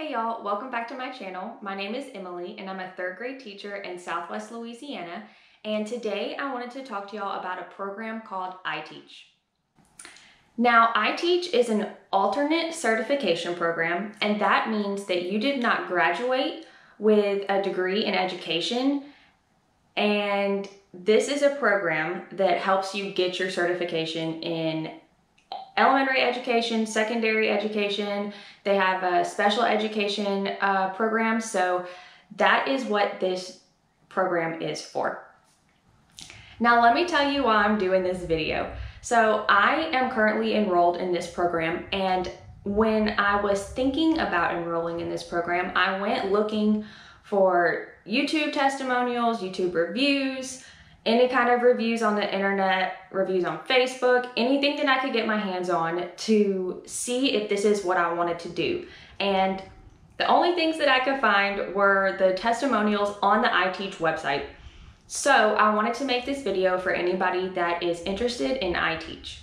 Hey y'all, welcome back to my channel. My name is Emily and I'm a third grade teacher in Southwest Louisiana. And today I wanted to talk to y'all about a program called ITEACH. Now, ITEACH is an alternate certification program, and that means that you did not graduate with a degree in education. And this is a program that helps you get your certification in elementary education, secondary education. They have a special education program. So that is what this program is for. Now let me tell you why I'm doing this video. So I am currently enrolled in this program, and when I was thinking about enrolling in this program, I went looking for YouTube testimonials, YouTube reviews, any kind of reviews on the internet, reviews on Facebook, anything that I could get my hands on to see if this is what I wanted to do. And the only things that I could find were the testimonials on the ITEACH website. So I wanted to make this video for anybody that is interested in ITEACH.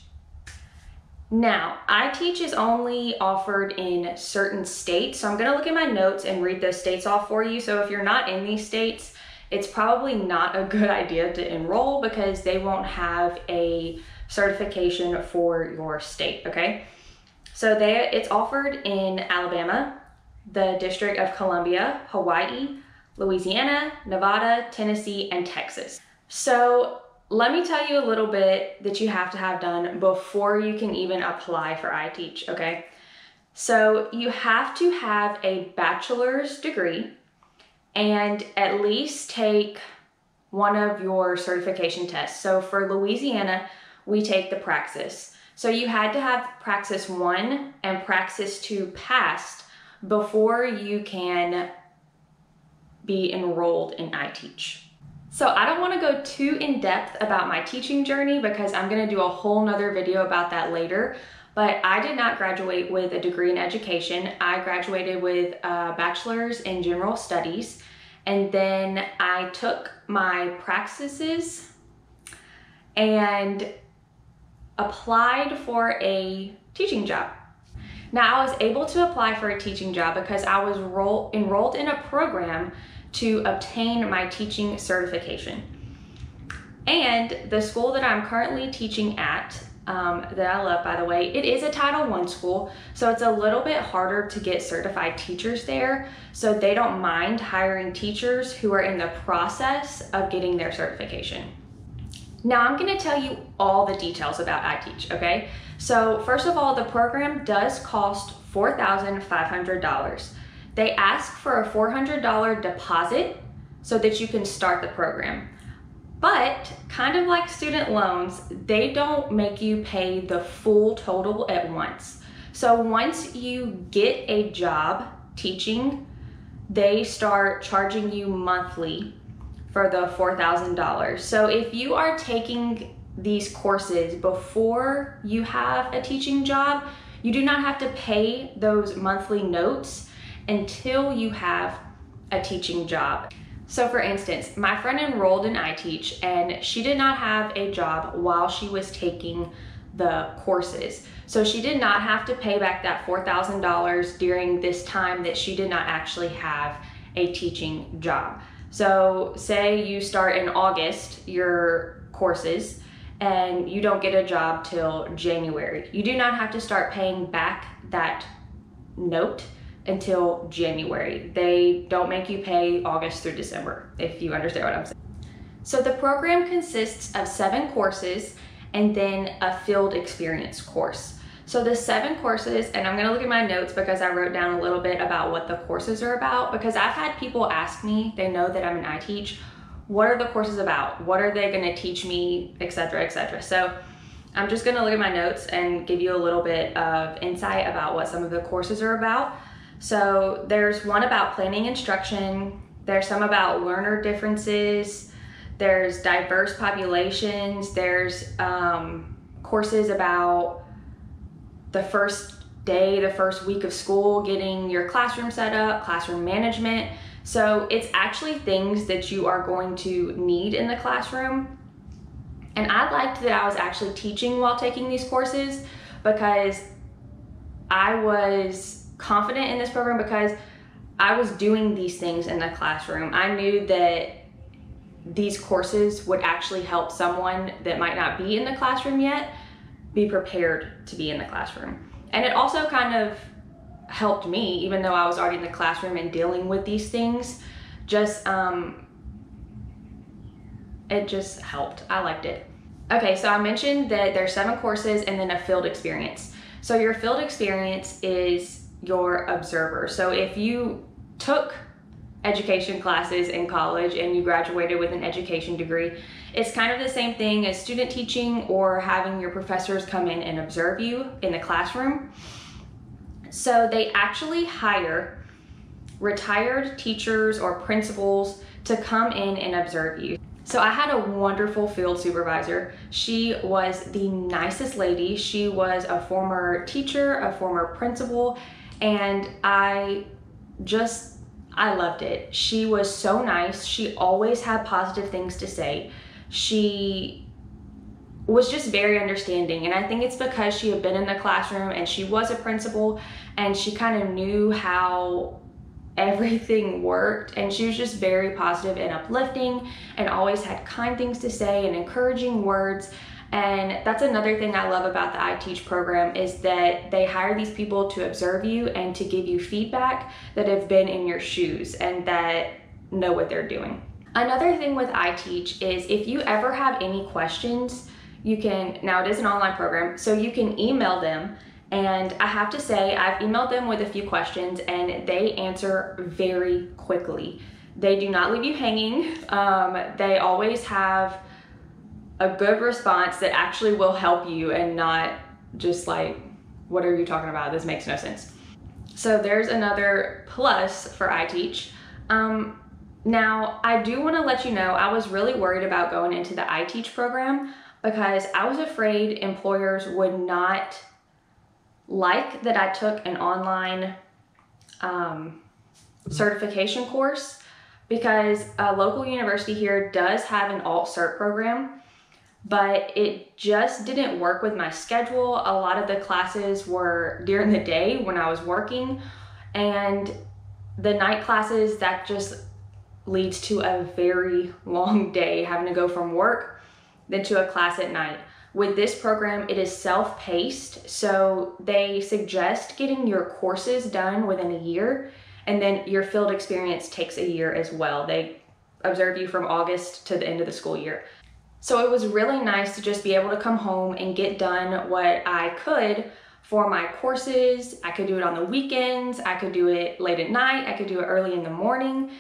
Now, ITEACH is only offered in certain states, so I'm gonna look at my notes and read those states off for you. So if you're not in these states, it's probably not a good idea to enroll because they won't have a certification for your state, okay? So it's offered in Alabama, the District of Columbia, Hawaii, Louisiana, Nevada, Tennessee, and Texas. So let me tell you a little bit that you have to have done before you can even apply for ITEACH, okay? So you have to have a bachelor's degree and at least take one of your certification tests. So for Louisiana, we take the Praxis. So you had to have Praxis 1 and Praxis 2 passed before you can be enrolled in ITEACH. So I don't want to go too in depth about my teaching journey because I'm going to do a whole nother video about that later. But I did not graduate with a degree in education. I graduated with a bachelor's in general studies, and then I took my praxises and applied for a teaching job. Now I was able to apply for a teaching job because I was enrolled in a program to obtain my teaching certification. And the school that I'm currently teaching at, that I love, by the way, it is a Title I school, so it's a little bit harder to get certified teachers there, so they don't mind hiring teachers who are in the process of getting their certification. Now I'm going to tell you all the details about ITEACH, okay? So first of all, the program does cost $4,500. They ask for a $400 deposit so that you can start the program. But kind of like student loans, they don't make you pay the full total at once. So once you get a job teaching, they start charging you monthly for the $4,000. So if you are taking these courses before you have a teaching job, you do not have to pay those monthly notes until you have a teaching job. So for instance, my friend enrolled in ITEACH and she did not have a job while she was taking the courses. So she did not have to pay back that $4,000 during this time that she did not actually have a teaching job. So say you start in August, your courses, and you don't get a job till January. You do not have to start paying back that note until January. They don't make you pay August through December, if you understand what I'm saying. So the program consists of 7 courses and then a field experience course. So the 7 courses, and I'm gonna look at my notes because I wrote down a little bit about what the courses are about, because I've had people ask me, they know that I'm in ITEACH, what are the courses about? What are they gonna teach me, etc., etc. So I'm just gonna look at my notes and give you a little bit of insight about what some of the courses are about. So there's one about planning instruction, there's some about learner differences, there's diverse populations, there's courses about the first day, the first week of school, getting your classroom set up, classroom management. So it's actually things that you are going to need in the classroom. And I liked that I was actually teaching while taking these courses because I was confident in this program because I was doing these things in the classroom. I knew that these courses would actually help someone that might not be in the classroom yet be prepared to be in the classroom. And it also kind of helped me, even though I was already in the classroom and dealing with these things, it just helped. I liked it. Okay, so I mentioned that there's 7 courses and then a field experience. So your field experience is your observer. So if you took education classes in college and you graduated with an education degree, it's kind of the same thing as student teaching or having your professors come in and observe you in the classroom. So they actually hire retired teachers or principals to come in and observe you. So I had a wonderful field supervisor. She was the nicest lady. She was a former teacher, a former principal, and I loved it. She was so nice. She always had positive things to say. She was just very understanding, and I think it's because she had been in the classroom and she was a principal and she kind of knew how everything worked, and she was just very positive and uplifting and always had kind things to say and encouraging words. And that's another thing I love about the ITEACH program, is that they hire these people to observe you and to give you feedback that have been in your shoes and that know what they're doing. Another thing with ITEACH is if you ever have any questions, you can, now it is an online program, so you can email them. And I have to say, I've emailed them with a few questions and they answer very quickly. They do not leave you hanging. They always have a good response that actually will help you and not just like, what are you talking about? This makes no sense. So there's another plus for ITEACH. Now, I do want to let you know, I was really worried about going into the ITEACH program because I was afraid employers would not like that I took an online certification course, because a local university here does have an alt cert program, but it just didn't work with my schedule. A lot of the classes were during the day when I was working, and the night classes, that just leads to a very long day, having to go from work then to a class at night. With this program, it is self-paced, so they suggest getting your courses done within a year, and then your field experience takes a year as well. They observe you from August to the end of the school year. So it was really nice to just be able to come home and get done what I could for my courses. I could do it on the weekends, I could do it late at night, I could do it early in the morning.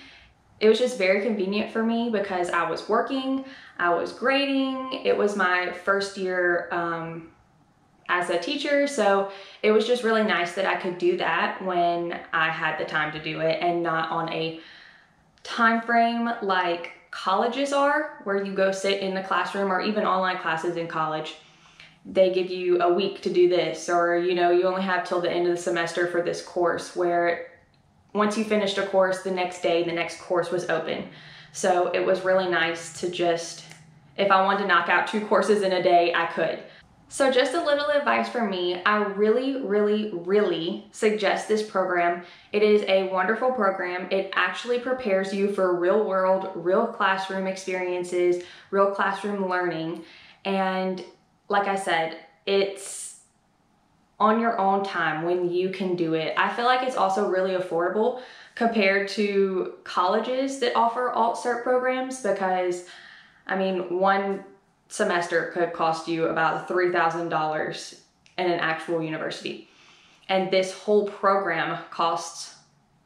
It was just very convenient for me because I was working, I was grading. It was my first year as a teacher, so it was just really nice that I could do that when I had the time to do it and not on a time frame like colleges are, where you go sit in the classroom, or even online classes in college. They give you a week to do this, or you only have till the end of the semester for this course, where once you finished a course, the next day, the next course was open. So it was really nice to just, if I wanted to knock out 2 courses in a day, I could. So just a little advice from me, I really, really, really suggest this program. It is a wonderful program. It actually prepares you for real world, real classroom experiences, real classroom learning. And like I said, it's on your own time when you can do it. I feel like it's also really affordable compared to colleges that offer alt cert programs, because I mean, one semester could cost you about $3,000 in an actual university. And this whole program costs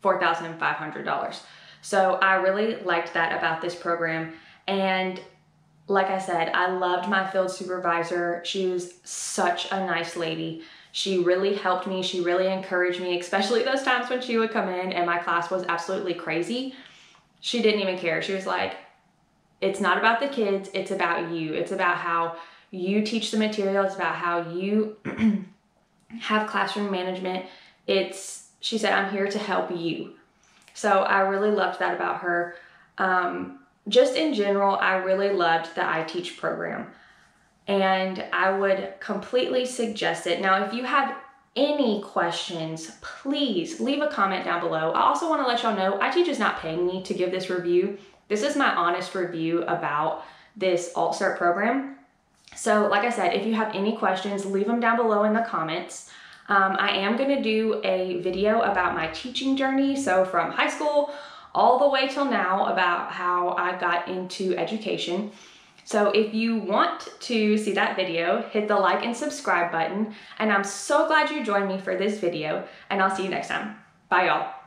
$4,500. So I really liked that about this program. And like I said, I loved my field supervisor. She was such a nice lady. She really helped me. She really encouraged me, especially those times when she would come in and my class was absolutely crazy. She didn't even care. She was like, it's not about the kids, it's about you. It's about how you teach the material. It's about how you have classroom management. She said, I'm here to help you. So I really loved that about her. Just in general, I really loved the ITEACH program, and I would completely suggest it. Now, if you have any questions, please leave a comment down below. I also want to let y'all know ITEACH is not paying me to give this review. This is my honest review about this alt-cert program. So like I said, if you have any questions, leave them down below in the comments. I am going to do a video about my teaching journey, so from high school all the way till now, about how I got into education. So if you want to see that video, hit the like and subscribe button. And I'm so glad you joined me for this video, and I'll see you next time. Bye, y'all.